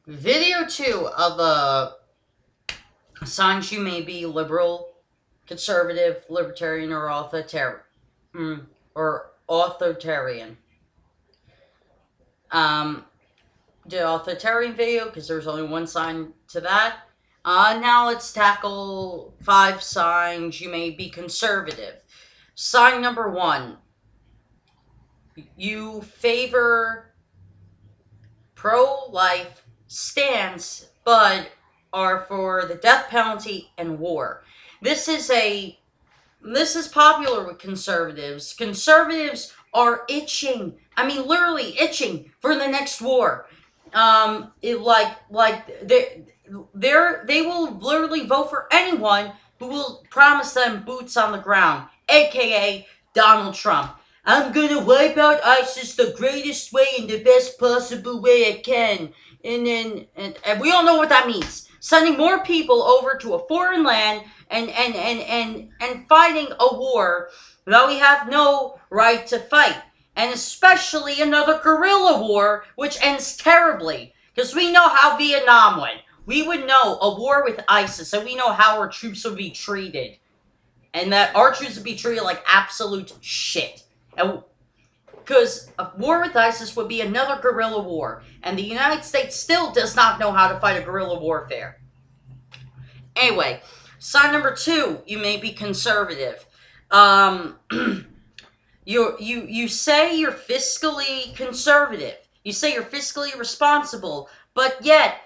Video 2 of signs you may be liberal, conservative, libertarian, or authoritarian. Um, the authoritarian video because there's only one sign to that. Now let's tackle 5 signs you may be conservative. Sign number 1: you favor pro-life stance, but are for the death penalty and war. This is popular with conservatives. Conservatives are itching. I mean, literally itching for the next war. They will literally vote for anyone who will promise them boots on the ground, aka Donald Trump. I'm gonna wipe out ISIS the greatest way and the best possible way I can. And we all know what that means. Sending more people over to a foreign land and fighting a war that we have no right to fight. And especially another guerrilla war, which ends terribly. Because we know how Vietnam went. We would know a war with ISIS, and we know how our troops would be treated. And that our troops would be treated like absolute shit. Because a war with ISIS would be another guerrilla war. And the United States still does not know how to fight a guerrilla warfare. Anyway, sign number 2, you may be conservative. You say you're fiscally conservative. You say you're fiscally responsible, but yet,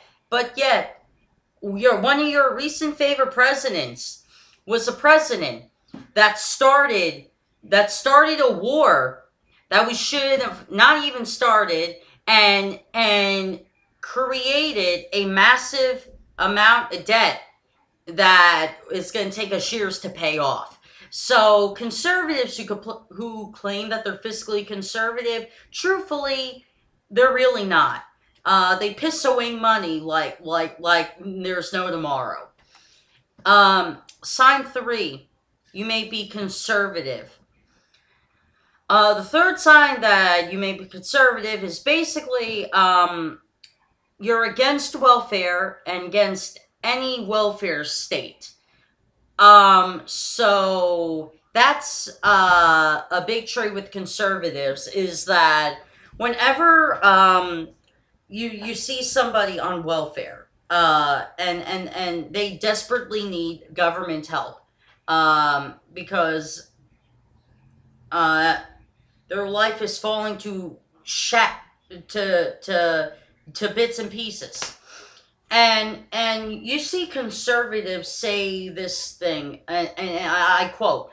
one of your recent favorite presidents was a president that started a war that we should have not even started, and created a massive amount of debt that is going to take us years to pay off. So conservatives who claim that they're fiscally conservative, truthfully, they're really not. They piss away money like there's no tomorrow. Sign 3, you may be conservative. The third sign that you may be conservative is basically you're against welfare and against any welfare state. So that's a big trait with conservatives, is that whenever you see somebody on welfare and they desperately need government help because their life is falling to bits and pieces. And you see conservatives say this thing, and I quote,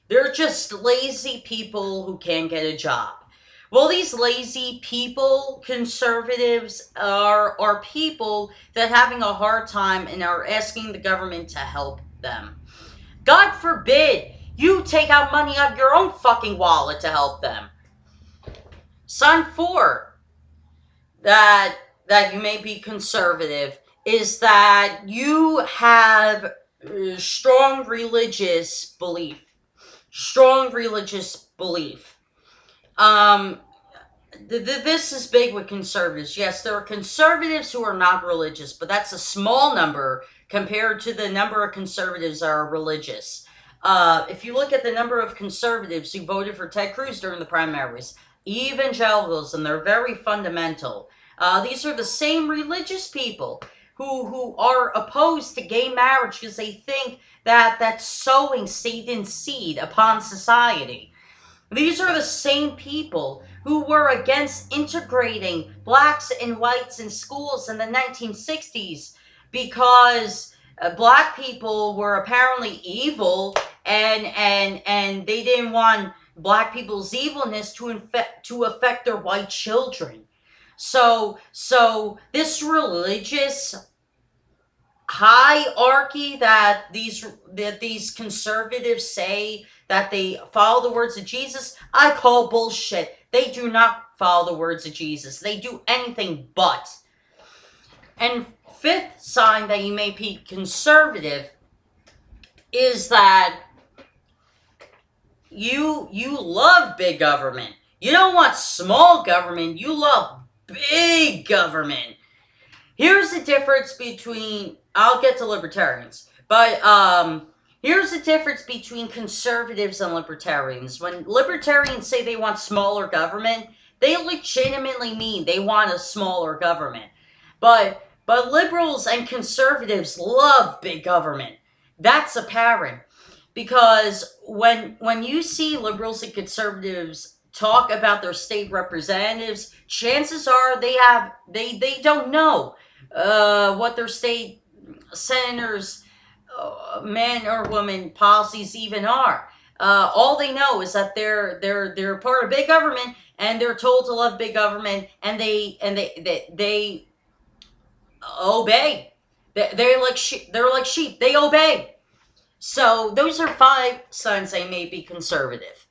they're just lazy people who can't get a job. Well, these lazy people, conservatives, are people that are having a hard time and are asking the government to help them. God forbid you take out money out of your own fucking wallet to help them. Sign 4, that you may be conservative, is that you have strong religious belief. This is big with conservatives. Yes, there are conservatives who are not religious, but that's a small number compared to the number of conservatives that are religious. If you look at the number of conservatives who voted for Ted Cruz during the primaries, evangelicals, and they're very fundamental. These are the same religious people who are opposed to gay marriage because they think that that's sowing Satan's seed upon society. These are the same people who were against integrating blacks and whites in schools in the 1960s because black people were apparently evil, and they didn't want black people's evilness to affect their white children. So this religious hierarchy that these conservatives say that they follow the words of Jesus, I call bullshit. They do not follow the words of Jesus. They do anything but. And 5th sign that you may be conservative is that you love big government. You don't want small government. You love big government. Here's the difference between, I'll get to libertarians, but here's the difference between conservatives and libertarians. When libertarians say they want smaller government, they legitimately mean they want a smaller government. But liberals and conservatives love big government. That's apparent because when you see liberals and conservatives talk about their state representatives, chances are they don't know what their state senators, men or women policies even are. All they know is that they're part of big government and they're told to love big government and they obey. They're like sheep. They obey. So those are 5 signs they may be conservative.